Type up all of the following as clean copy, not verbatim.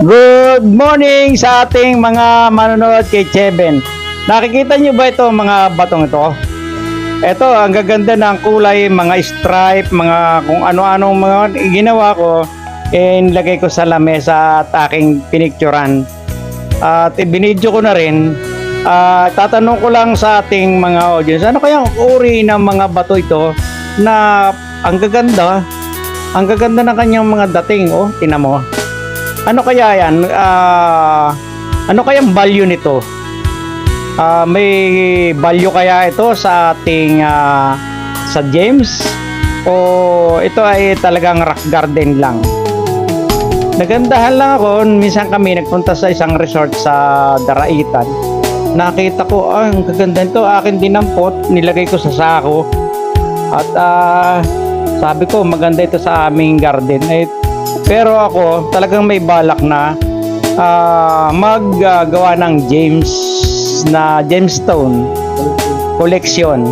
Good morning sa ating mga manonood kay Cheben. Nakikita niyo ba ito mga batong ito? Ito, ang gaganda ng kulay, mga stripe, mga kung ano-anong mga ginawa ko, nilagay ko sa lamesa at aking pinicturan. At binidyo ko na rin. Tatanong ko lang sa ating mga audience, ano kayang uri ng mga bato ito na ang gaganda ng kanyang mga dating, oh, tinan mo. Ano kaya yan? Ano kayang value nito? May value kaya ito sa ating sa James? O ito ay talagang rock garden lang? Nagandahan lang ako, minsan kami nagpunta sa isang resort sa Daraitan. Nakita ko, ang gaganda nito, akin dinampot, nilagay ko sa sako. At sabi ko, maganda ito sa aming garden. Pero ako talagang may balak na maggawa ng gemstone collection.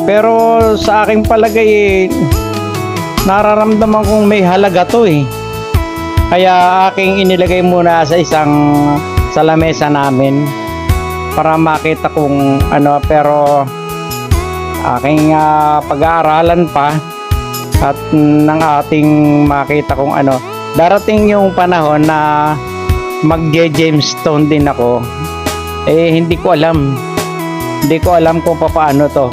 Pero sa aking palagay, nararamdaman kong may halaga to eh. Kaya aking inilagay muna sa lamesa namin para makita kung ano, pero aking pag-aaralan pa at ng ating makita kung ano. Darating yung panahon na mag-gemstone din ako. Hindi ko alam kung paano to.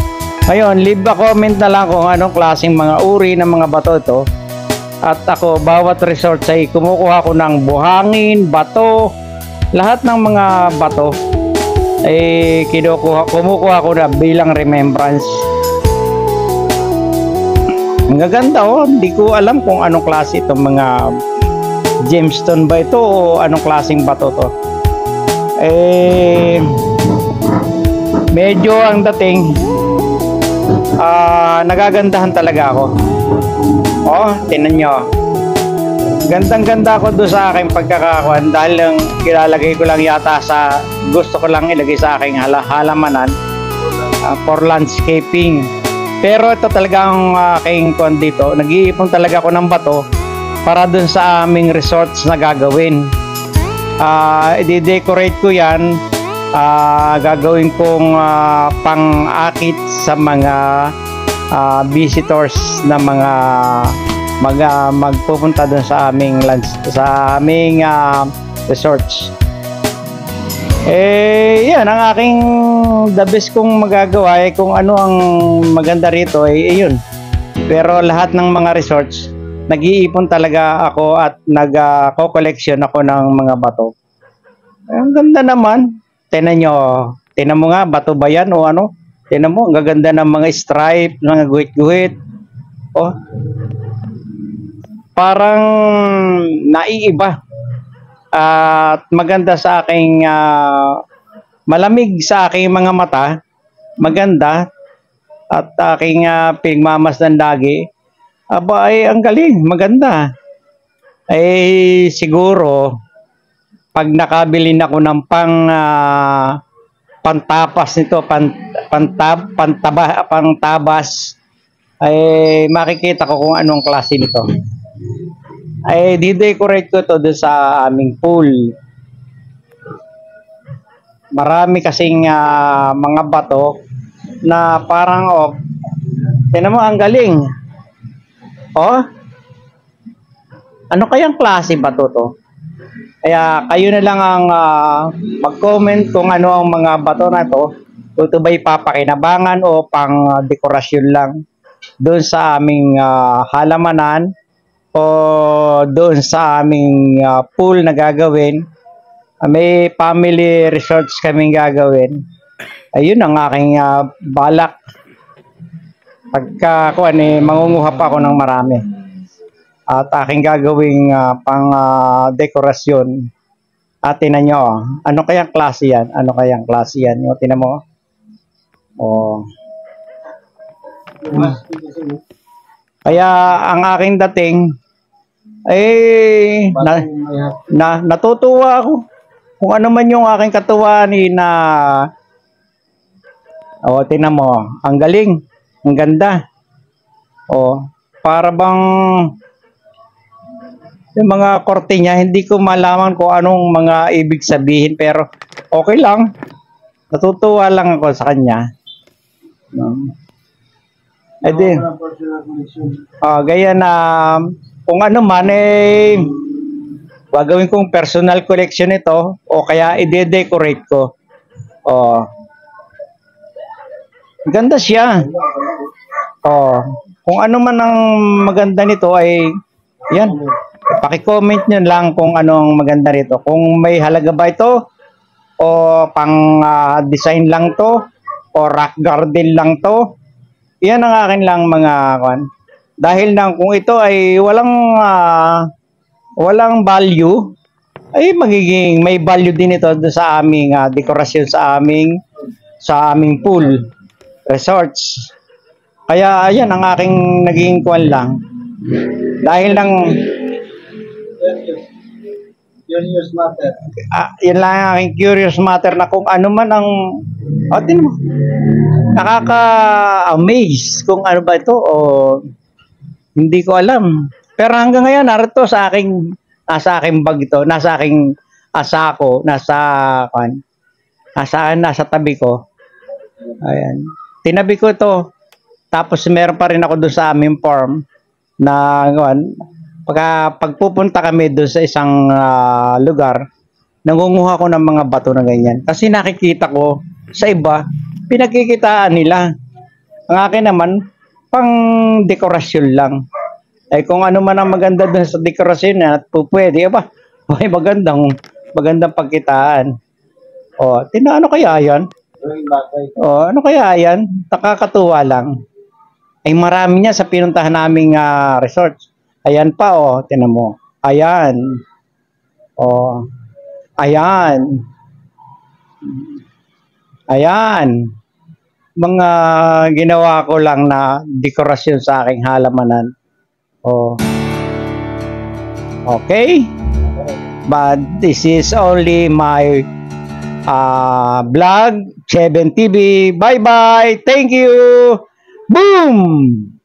Ngayon, leave a comment na lang kung anong klaseng mga uri ng mga bato ito. At ako, bawat resort ay kumukuha ko ng buhangin, bato, lahat ng mga bato kumukuha ko na bilang remembrance. Ang gaganda, oh. Hindi ko alam kung anong klase itong mga gemstone ba ito o anong klaseng bato to. Medyo ang dating nagagandahan talaga ako. Oh, tinan nyo. Gandang-ganda ako doon sa aking pagkakakuan dahil lang ilalagay ko lang yata gusto ko lang ilagay sa aking halamanan for landscaping. Pero ito talaga ang aking kuan dito. Nag-iipon talaga ako ng bato para dun sa aming resorts na gagawin. I-decorate ko yan. Gagawin kong pang-akit sa mga visitors na mga magpupunta dun sa aming resorts. Yan ang aking the best kong magagawa kung ano ang maganda rito yun. Pero lahat ng mga resorts, nag-iipon talaga ako at nag-co-collection ako ng mga bato. Ang ganda naman. Tinan mo nga, bato ba yan o ano? Tinan mo, ang gaganda ng mga stripe, mga guhit-guhit. Oh, parang naiiba. At maganda sa aking malamig sa aking mga mata, maganda at aking pinagmamasdan lagi. Aba ang galing, maganda. Siguro pag nakabili na ako ng pantapas nito, pantabas, makikita ko kung anong klase nito. Di-decorate ko to doon sa aming pool. Marami kasing mga bato na parang tingnan mo, ang galing. Ano kayang klase bato to? Kaya kayo na lang ang mag-comment kung ano ang mga bato na to. Kung ito ba ipapakinabangan o pang dekorasyon lang doon sa aming halamanan o doon sa aming pool na gagawin. May family resorts kaming gagawin. Ayun ang aking balak. Pagka mangunguha pa ako ng marami. At aking gagawing pang dekorasyon. At tinan nyo, ano kayang klase yan? Ano kayang klase yan? Yung tinan mo. Kaya ang aking dating natutuwa ako kung ano man yung aking katuwaan na tinan mo, ang galing, ang ganda. Para bang yung mga korte niya, hindi ko malaman kung anong mga ibig sabihin, pero okay lang. Natutuwa lang ako sa kanya. No? Eh di, gaya na kung ano man eh, gagawin kong personal collection ito o kaya i-decorate ko. Oh. Ganda siya. Oh. Kung ano man ang maganda nito ay yan. Paki-comment nyo lang kung anong maganda nito. Kung may halaga ba ito o pang design lang to o rock garden lang to. Yan ang akin lang mga kwan. Dahil nang kung ito ay walang value, ay magiging may value din ito sa aming dekorasyon sa aming pool resorts. Kaya ayan ang aking naging kwan lang. Dahil nang curious matter. Yan lang ang aking curious matter na kung ano man ang mo. Nakaka-amaze kung ano ba ito o hindi ko alam. Pero hanggang ngayon narito sa aking nasa aking bag ito, nasa aking asako, nasa tabi ko. Ayan. Tinabi ko ito. Tapos meron pa rin ako doon sa aming farm na pagpupunta kami doon sa isang lugar, nangunguha ko ng mga bato na ganyan. Kasi nakikita ko sa iba, pinagkikitaan nila. Ang akin naman, pang dekorasyon lang. Eh kung ano man ang maganda doon sa dekorasyon na pwede ba? May magandang pagkitaan. O, ano kaya yan? O, ano kaya yan? Nakakatuwa lang. Ay marami niya sa pinuntahan naming resort. Ayan pa, o, tinan mo. Ayan. O, ayan. Ayan. Mga ginawa ko lang na dekorasyon sa aking halamanan. Oh. Okay. But this is only my vlog, Cheben TV. Bye-bye. Thank you. Boom!